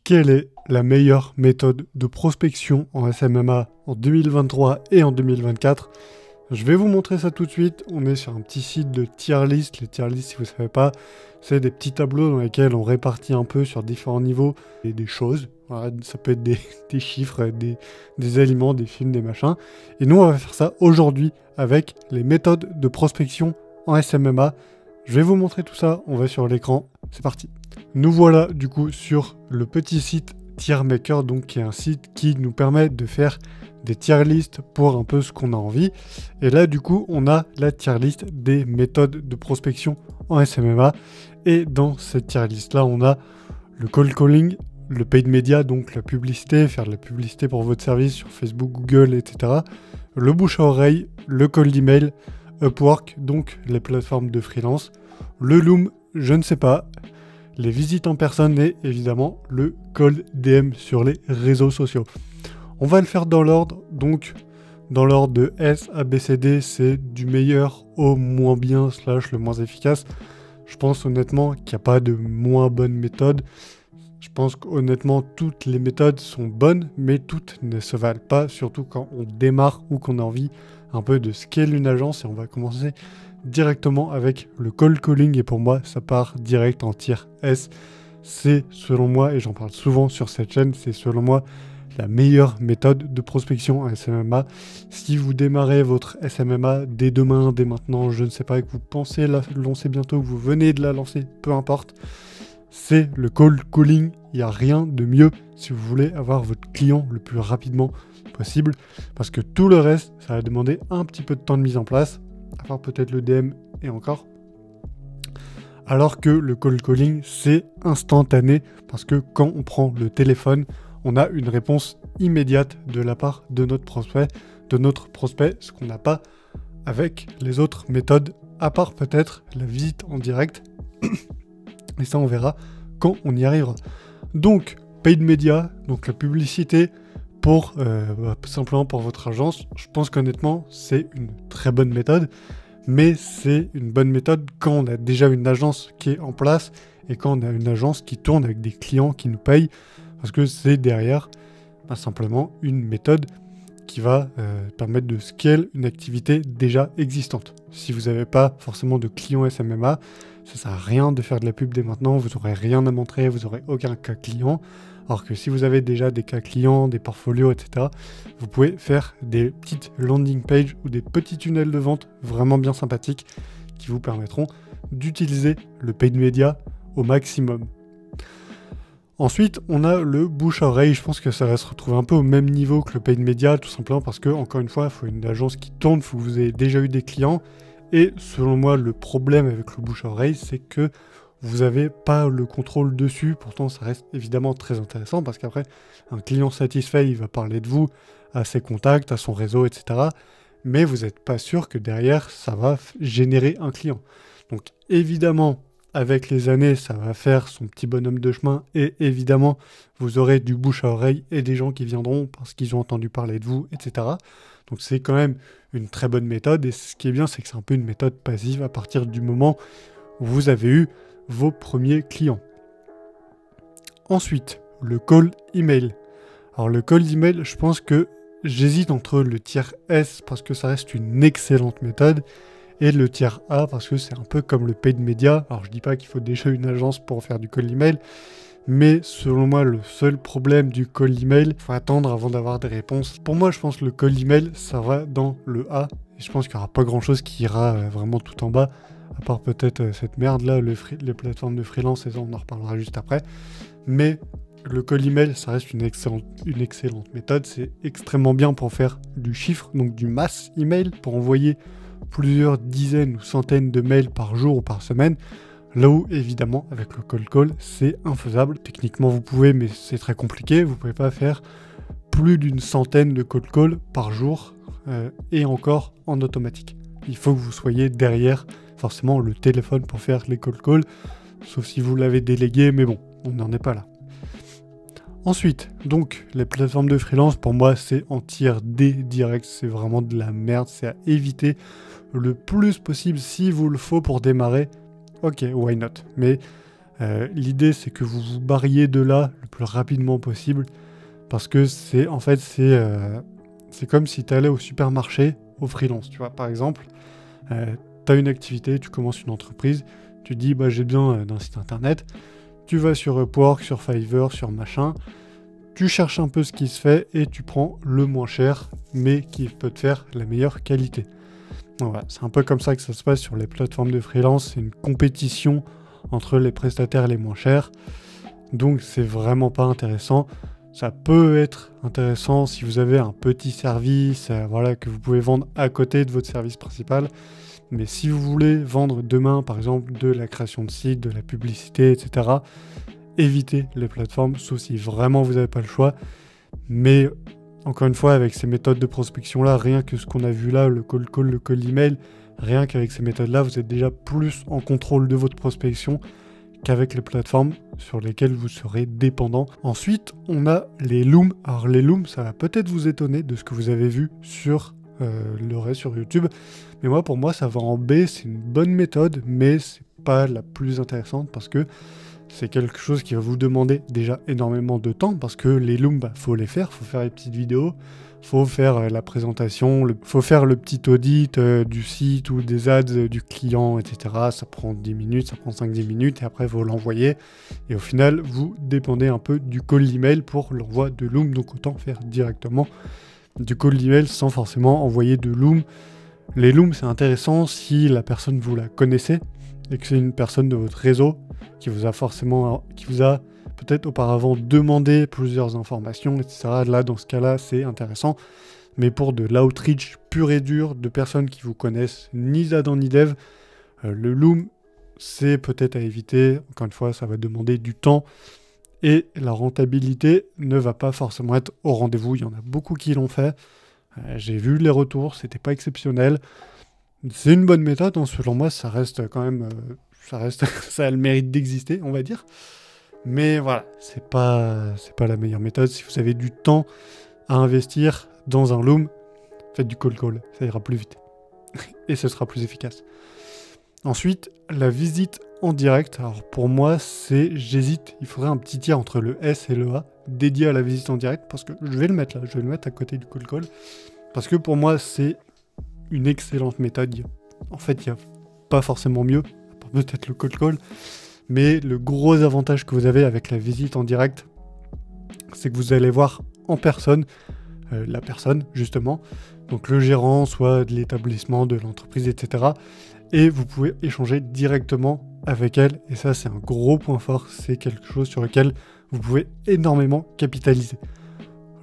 Quelle est la meilleure méthode de prospection en SMMA en 2023 et en 2024? Je vais vous montrer ça tout de suite. On est sur un petit site de tier list. Les tier list, si vous ne savez pas, c'est des petits tableaux dans lesquels on répartit un peu sur différents niveaux et des choses. Voilà, ça peut être des chiffres, des aliments, des films, des machins. Et nous, on va faire ça aujourd'hui avec les méthodes de prospection en SMMA. Je vais vous montrer tout ça. On va sur l'écran. C'est parti. Nous voilà du coup sur le petit site TierMaker, donc qui est un site qui nous permet de faire des tier lists pour un peu ce qu'on a envie. Et là du coup on a la tier list des méthodes de prospection en SMMA. Et dans cette tier list là on a le cold calling, le paid media, donc la publicité, faire de la publicité pour votre service sur Facebook, Google, etc. Le bouche à oreille, le cold email, Upwork, donc les plateformes de freelance, le Loom, je ne sais pas, les visites en personne et évidemment le cold DM sur les réseaux sociaux. On va le faire dans l'ordre, donc dans l'ordre de S à B, C, D, c'est du meilleur au moins bien / le moins efficace. Je pense honnêtement qu'il n'y a pas de moins bonne méthode. Je pense qu'honnêtement toutes les méthodes sont bonnes, mais toutes ne se valent pas, surtout quand on démarre ou qu'on a envie un peu de scale une agence. Et on va commencer directement avec le cold calling, et pour moi ça part direct en tier S. C'est selon moi, et j'en parle souvent sur cette chaîne, c'est selon moi la meilleure méthode de prospection en SMMA. Si vous démarrez votre SMMA dès demain, dès maintenant, je ne sais pas, que vous pensez la lancer bientôt, que vous venez de la lancer, peu importe, c'est le cold calling. Il n'y a rien de mieux si vous voulez avoir votre client le plus rapidement possible, parce que tout le reste, ça va demander un petit peu de temps de mise en place, à part peut-être le DM et encore. Alors que le cold calling, c'est instantané, parce que quand on prend le téléphone, on a une réponse immédiate de la part de notre prospect, ce qu'on n'a pas avec les autres méthodes, à part peut-être la visite en direct. Et ça, on verra quand on y arrivera. Donc, paid media, donc la publicité pour simplement pour votre agence. Je pense qu'honnêtement, c'est une très bonne méthode, mais c'est une bonne méthode quand on a déjà une agence qui est en place et quand on a une agence qui tourne avec des clients qui nous payent, parce que c'est derrière simplement une méthode qui va permettre de scale une activité déjà existante. Si vous n'avez pas forcément de clients SMMA, ça ne sert à rien de faire de la pub dès maintenant, vous n'aurez rien à montrer, vous n'aurez aucun cas client. Alors que si vous avez déjà des cas clients, des portfolios, etc., vous pouvez faire des petites landing pages ou des petits tunnels de vente vraiment bien sympathiques qui vous permettront d'utiliser le paid media au maximum. Ensuite, on a le bouche à oreille. Je pense que ça va se retrouver un peu au même niveau que le paid media, tout simplement parce que, encore une fois, il faut une agence qui tourne, il faut que vous ayez déjà eu des clients. Et selon moi, le problème avec le bouche à oreille, c'est que vous n'avez pas le contrôle dessus. Pourtant, ça reste évidemment très intéressant parce qu'après, un client satisfait, il va parler de vous à ses contacts, à son réseau, etc. Mais vous n'êtes pas sûr que derrière, ça va générer un client. Donc, évidemment, avec les années, ça va faire son petit bonhomme de chemin et évidemment, vous aurez du bouche à oreille et des gens qui viendront parce qu'ils ont entendu parler de vous, etc. Donc c'est quand même une très bonne méthode et ce qui est bien, c'est que c'est un peu une méthode passive à partir du moment où vous avez eu vos premiers clients. Ensuite, le cold email. Alors le cold email, je pense que j'hésite entre le tier S parce que ça reste une excellente méthode et le tier A parce que c'est un peu comme le paid media. Alors je dis pas qu'il faut déjà une agence pour faire du cold email, mais selon moi le seul problème du cold email, il faut attendre avant d'avoir des réponses. Pour moi je pense que le cold email ça va dans le A, et je pense qu'il n'y aura pas grand chose qui ira vraiment tout en bas, à part peut-être cette merde là, les plateformes de freelance, et ça on en reparlera juste après. Mais le cold email ça reste une excellente méthode, c'est extrêmement bien pour faire du chiffre, donc du mass email, pour envoyer plusieurs dizaines ou centaines de mails par jour ou par semaine, là où évidemment avec le cold call c'est infaisable. Techniquement vous pouvez, mais c'est très compliqué, vous pouvez pas faire plus d'une centaine de cold calls par jour et encore en automatique. Il faut que vous soyez derrière forcément le téléphone pour faire les cold calls, sauf si vous l'avez délégué, mais bon, on n'en est pas là. Ensuite, donc, les plateformes de freelance, pour moi, c'est en tier D direct, c'est vraiment de la merde, c'est à éviter le plus possible si vous le faut pour démarrer. Ok, why not? Mais L'idée, c'est que vous vous barriez de là le plus rapidement possible, parce que c'est comme si tu allais au supermarché au freelance. Tu vois, par exemple, tu as une activité, tu commences une entreprise, tu dis bah, j'ai besoin d'un site internet, tu vas sur Upwork, sur Fiverr, sur machin, tu cherches un peu ce qui se fait et tu prends le moins cher, mais qui peut te faire la meilleure qualité. Voilà, c'est un peu comme ça que ça se passe sur les plateformes de freelance, c'est une compétition entre les prestataires les moins chers, donc c'est vraiment pas intéressant. Ça peut être intéressant si vous avez un petit service voilà, que vous pouvez vendre à côté de votre service principal, mais si vous voulez vendre demain par exemple de la création de sites, de la publicité, etc., évitez les plateformes, sauf si vraiment vous n'avez pas le choix. Mais encore une fois, avec ces méthodes de prospection-là, rien que ce qu'on a vu là, le cold call, le cold email, rien qu'avec ces méthodes-là, vous êtes déjà plus en contrôle de votre prospection qu'avec les plateformes sur lesquelles vous serez dépendant. Ensuite, on a les looms. Alors les looms, ça va peut-être vous étonner de ce que vous avez vu sur le reste sur YouTube. Mais moi, pour moi, ça va en B. C'est une bonne méthode, mais c'est pas la plus intéressante parce que c'est quelque chose qui va vous demander déjà énormément de temps parce que les looms, faut les faire, faut faire les petites vidéos, faut faire la présentation, faut faire le petit audit du site ou des ads du client, etc. Ça prend 10 minutes, ça prend 5-10 minutes et après vous l'envoyez. Et au final, vous dépendez un peu du call email pour l'envoi de loom, donc autant faire directement du call email sans forcément envoyer de loom. Les looms, c'est intéressant si la personne vous la connaissez et que c'est une personne de votre réseau qui vous a peut-être auparavant demandé plusieurs informations, etc. Là, dans ce cas-là, c'est intéressant. Mais pour de l'outreach pur et dur, de personnes qui vous connaissent ni Adam ni Dev, le loom, c'est peut-être à éviter. Encore une fois, ça va demander du temps. Et la rentabilité ne va pas forcément être au rendez-vous. Il y en a beaucoup qui l'ont fait. J'ai vu les retours, c'était pas exceptionnel. C'est une bonne méthode, hein, selon moi, ça reste quand même... ça a le mérite d'exister, on va dire. Mais voilà, c'est pas la meilleure méthode. Si vous avez du temps à investir dans un loom, faites du cold call, ça ira plus vite. Et ce sera plus efficace. Ensuite, la visite en direct. Alors pour moi, j'hésite. Il faudrait un petit tiers entre le S et le A dédié à la visite en direct parce que je vais le mettre là, je vais le mettre à côté du cold call. Parce que pour moi, c'est une excellente méthode. En fait, il n'y a pas forcément mieux, peut-être le cold call, mais le gros avantage que vous avez avec la visite en direct, c'est que vous allez voir en personne la personne, justement, donc le gérant, soit de l'établissement, de l'entreprise, etc. Et vous pouvez échanger directement avec elle, et ça, c'est un gros point fort, c'est quelque chose sur lequel vous pouvez énormément capitaliser.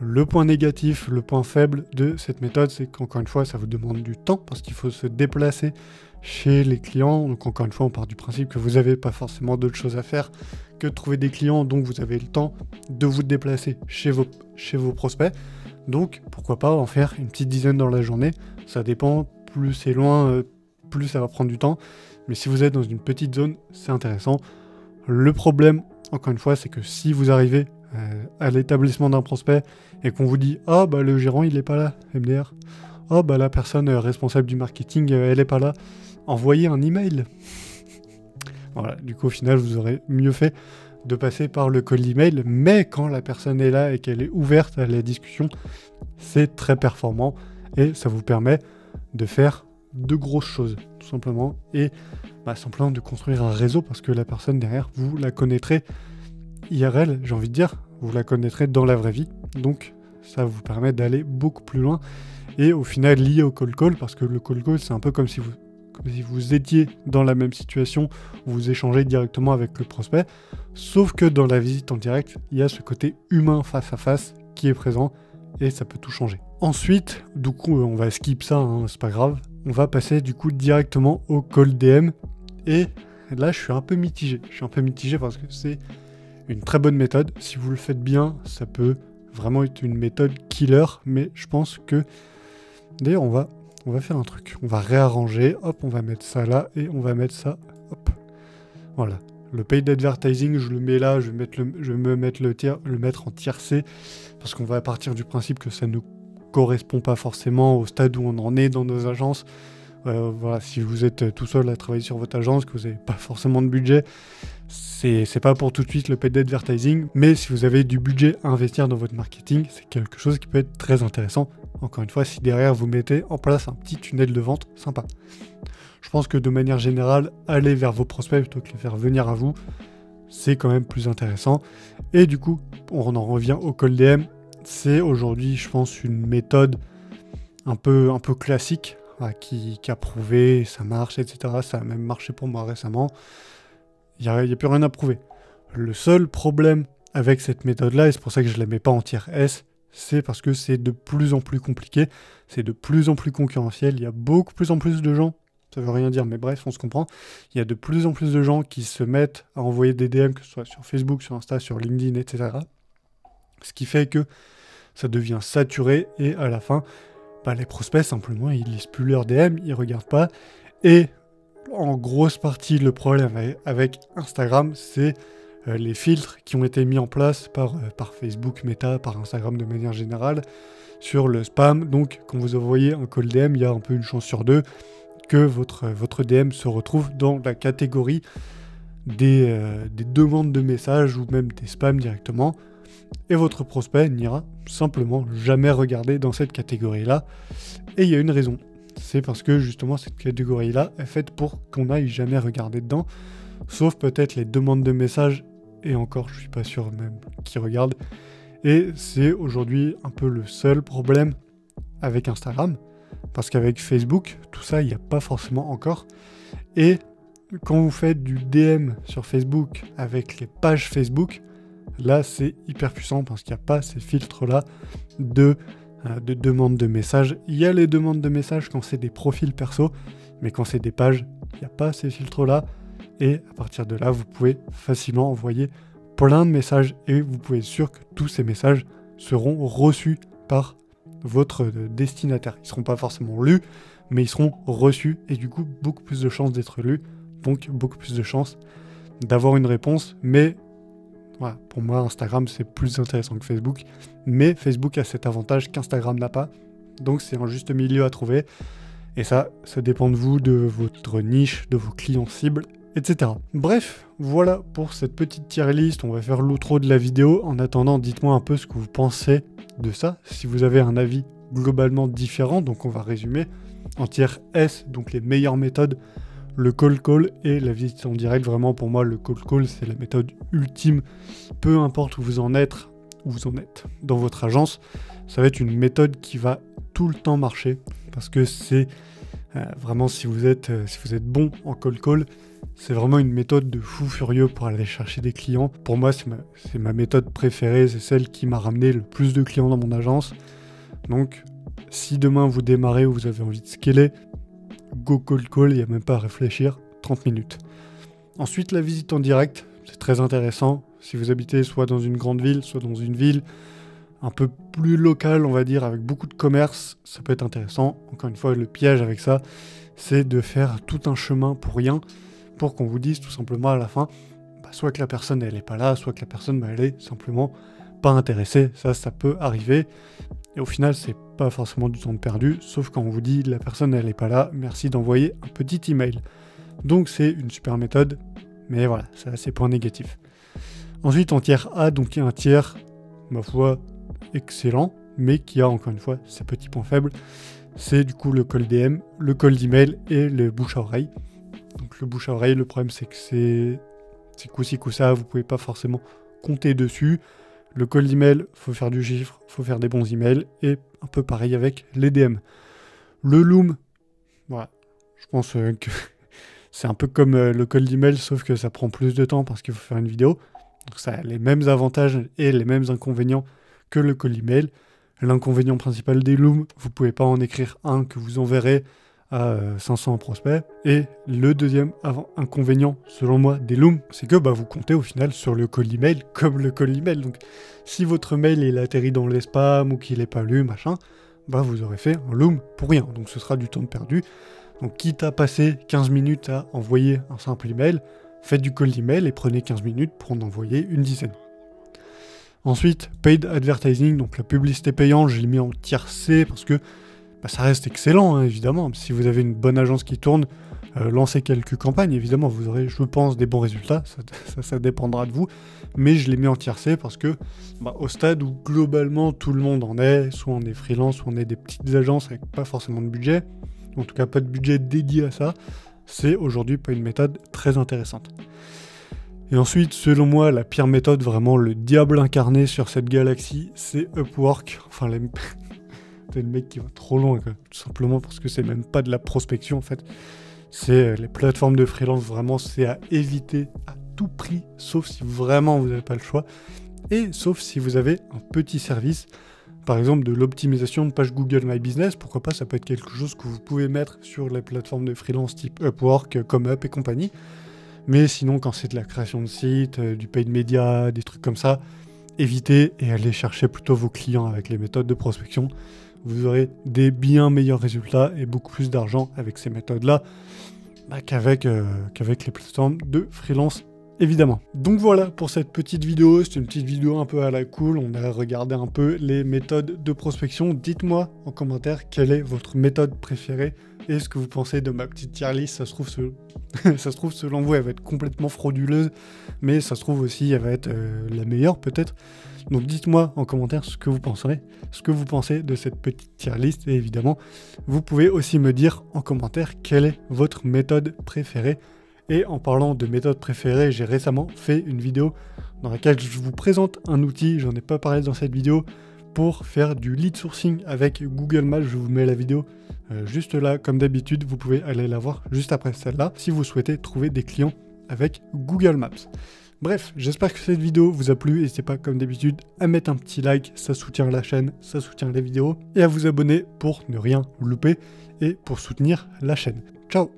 Le point négatif, le point faible de cette méthode, c'est qu'encore une fois, ça vous demande du temps, parce qu'il faut se déplacer chez les clients. Donc encore une fois, on part du principe que vous n'avez pas forcément d'autre chose à faire que de trouver des clients, donc vous avez le temps de vous déplacer chez vos prospects. Donc pourquoi pas en faire une petite dizaine dans la journée. Ça dépend, plus c'est loin, plus ça va prendre du temps. Mais si vous êtes dans une petite zone, c'est intéressant. Le problème, encore une fois, c'est que si vous arrivez à l'établissement d'un prospect et qu'on vous dit « Ah, bah le gérant, il est pas là, MDR. Ah, bah la personne responsable du marketing, elle est pas là. » Envoyez un email. Voilà, du coup, au final, vous aurez mieux fait de passer par le call email, mais quand la personne est là et qu'elle est ouverte à la discussion, c'est très performant et ça vous permet de faire de grosses choses, tout simplement, et simplement de construire un réseau parce que la personne derrière, vous la connaîtrez IRL, j'ai envie de dire, vous la connaîtrez dans la vraie vie, donc ça vous permet d'aller beaucoup plus loin et au final lié au call call, parce que le call call, c'est un peu comme si vous étiez dans la même situation, où vous échangez directement avec le prospect, sauf que dans la visite en direct, il y a ce côté humain face à face qui est présent, et ça peut tout changer. Ensuite, du coup, on va skip ça, hein, c'est pas grave, on va passer du coup directement au call DM, et là je suis un peu mitigé parce que c'est une très bonne méthode, si vous le faites bien, ça peut vraiment être une méthode killer, mais je pense que, d'ailleurs on va faire un truc, on va réarranger, hop, on va mettre ça là, et on va mettre ça, hop, voilà. Le paid advertising, je le mets là, je vais me mettre le mettre en tier C, parce qu'on va partir du principe que ça ne correspond pas forcément au stade où on en est dans nos agences. Voilà, si vous êtes tout seul à travailler sur votre agence, que vous n'avez pas forcément de budget, c'est pas pour tout de suite le paid advertising, mais si vous avez du budget à investir dans votre marketing, c'est quelque chose qui peut être très intéressant. Encore une fois, si derrière vous mettez en place un petit tunnel de vente sympa. Je pense que de manière générale, aller vers vos prospects plutôt que les faire venir à vous, c'est quand même plus intéressant. Et du coup, on en revient au call DM. C'est aujourd'hui, je pense, une méthode un peu classique, qui a prouvé, ça marche, etc. Ça a même marché pour moi récemment. Il n'y a plus rien à prouver. Le seul problème avec cette méthode-là, et c'est pour ça que je ne la mets pas en tiers S, c'est parce que c'est de plus en plus compliqué, c'est de plus en plus concurrentiel, il y a beaucoup plus en plus de gens, ça veut rien dire, mais bref, on se comprend, il y a de plus en plus de gens qui se mettent à envoyer des DM, que ce soit sur Facebook, sur Insta, sur LinkedIn, etc. Ce qui fait que ça devient saturé, et à la fin, les prospects, simplement, ils lisent plus leurs DM, ils regardent pas, et en grosse partie, le problème avec Instagram, c'est les filtres qui ont été mis en place par Facebook, Meta, par Instagram de manière générale, sur le spam. Donc, quand vous envoyez un call DM, il y a un peu une chance sur deux que votre DM se retrouve dans la catégorie des demandes de messages ou même des spams directement. Et votre prospect n'ira simplement jamais regarder dans cette catégorie-là. Et il y a une raison. C'est parce que justement cette catégorie-là est faite pour qu'on n'aille jamais regarder dedans. Sauf peut-être les demandes de messages. Et encore, je suis pas sûr même qui regarde. Et c'est aujourd'hui un peu le seul problème avec Instagram. Parce qu'avec Facebook, tout ça, il n'y a pas forcément encore. Et quand vous faites du DM sur Facebook avec les pages Facebook, là, c'est hyper puissant parce qu'il n'y a pas ces filtres-là de demandes de messages. Il y a les demandes de messages quand c'est des profils perso, mais quand c'est des pages, il n'y a pas ces filtres-là. Et à partir de là, vous pouvez facilement envoyer plein de messages et vous pouvez être sûr que tous ces messages seront reçus par votre destinataire. Ils ne seront pas forcément lus, mais ils seront reçus et du coup, beaucoup plus de chances d'être lus, donc beaucoup plus de chances d'avoir une réponse. Mais voilà, pour moi, Instagram, c'est plus intéressant que Facebook, mais Facebook a cet avantage qu'Instagram n'a pas, donc c'est un juste milieu à trouver. Et ça dépend de vous, de votre niche, de vos clients cibles, etc. Bref, voilà pour cette petite tier list. On va faire l'outro de la vidéo. En attendant, dites-moi un peu ce que vous pensez de ça. Si vous avez un avis globalement différent, donc on va résumer. En tier S, donc les meilleures méthodes, le call et la visite en direct. Vraiment, pour moi, le call, c'est la méthode ultime. Peu importe où vous en êtes dans votre agence, ça va être une méthode qui va tout le temps marcher. Parce que c'est vraiment, si vous êtes bon en call, c'est vraiment une méthode de fou furieux pour aller chercher des clients. Pour moi, c'est ma méthode préférée, c'est celle qui m'a ramené le plus de clients dans mon agence. Donc, si demain vous démarrez ou vous avez envie de scaler, go call, il n'y a même pas à réfléchir, 30 minutes. Ensuite, la visite en direct, c'est très intéressant. Si vous habitez soit dans une grande ville, soit dans une ville un peu plus locale, on va dire, avec beaucoup de commerce, ça peut être intéressant. Encore une fois, le piège avec ça, c'est de faire tout un chemin pour rien, pour qu'on vous dise tout simplement à la fin, soit que la personne elle est pas là, soit que la personne elle est simplement pas intéressée. Ça peut arriver. Et au final, c'est pas forcément du temps de perdu, sauf quand on vous dit la personne elle est pas là, merci d'envoyer un petit email. Donc c'est une super méthode, mais voilà, ça a ses points négatifs. Ensuite, en tiers A, donc il y a un tiers, ma foi, excellent, mais qui a encore une fois ses petits points faibles. C'est du coup le call DM, le call d'email et le bouche à oreille. Donc le bouche à oreille, le problème c'est que c'est coup-ci coup-ça, vous pouvez pas forcément compter dessus. Le call d'email, faut faire du chiffre, faut faire des bons emails, et un peu pareil avec les DM. Le Loom, voilà, je pense que c'est un peu comme le call d'email, sauf que ça prend plus de temps parce qu'il faut faire une vidéo. Donc ça a les mêmes avantages et les mêmes inconvénients que le call email. L'inconvénient principal des Loom, vous pouvez pas en écrire un que vous enverrez à 500 prospects. Et le deuxième inconvénient, selon moi, des Loom, c'est que vous comptez au final sur le call email comme le call email. Donc si votre mail il atterrit dans les spams ou qu'il n'est pas lu, machin, vous aurez fait un Loom pour rien. Donc ce sera du temps perdu. Donc quitte à passer 15 minutes à envoyer un simple email, faites du call email et prenez 15 minutes pour en envoyer une dizaine. Ensuite, paid advertising, donc la publicité payante, je l'ai mis en tier C parce que ça reste excellent, hein, évidemment. Si vous avez une bonne agence qui tourne, lancez quelques campagnes, évidemment, vous aurez, je pense, des bons résultats, ça dépendra de vous, mais je l'ai mis en tiercé parce que, au stade où globalement tout le monde en est, soit on est freelance, soit on est des petites agences avec pas forcément de budget, en tout cas pas de budget dédié à ça, c'est aujourd'hui pas une méthode très intéressante. Et ensuite, selon moi, la pire méthode, vraiment le diable incarné sur cette galaxie, c'est Upwork. Enfin, c'est le mec qui va trop loin, quoi. Tout simplement parce que c'est même pas de la prospection, en fait. C'est les plateformes de freelance, vraiment, c'est à éviter à tout prix, sauf si vraiment vous n'avez pas le choix, et sauf si vous avez un petit service, par exemple de l'optimisation de page Google My Business, pourquoi pas, ça peut être quelque chose que vous pouvez mettre sur les plateformes de freelance type Upwork, ComeUp et compagnie. Mais sinon, quand c'est de la création de site, du paid media, des trucs comme ça, évitez et allez chercher plutôt vos clients avec les méthodes de prospection. Vous aurez des bien meilleurs résultats et beaucoup plus d'argent avec ces méthodes-là qu'avec les plateformes de freelance, évidemment. Donc voilà pour cette petite vidéo. C'est une petite vidéo un peu à la cool. On a regardé un peu les méthodes de prospection. Dites-moi en commentaire quelle est votre méthode préférée et ce que vous pensez de ma petite tier list. Ça se trouve, selon vous, elle va être complètement frauduleuse, mais ça se trouve aussi, elle va être la meilleure peut-être. Donc dites-moi en commentaire ce que vous pensez de cette petite tier list. Et évidemment, vous pouvez aussi me dire en commentaire quelle est votre méthode préférée. Et en parlant de méthode préférée, j'ai récemment fait une vidéo dans laquelle je vous présente un outil, j'en ai pas parlé dans cette vidéo, pour faire du lead sourcing avec Google Maps. Je vous mets la vidéo juste là, comme d'habitude, vous pouvez aller la voir juste après celle-là, si vous souhaitez trouver des clients avec Google Maps. Bref, j'espère que cette vidéo vous a plu, n'hésitez pas comme d'habitude à mettre un petit like, ça soutient la chaîne, ça soutient les vidéos, et à vous abonner pour ne rien louper et pour soutenir la chaîne. Ciao!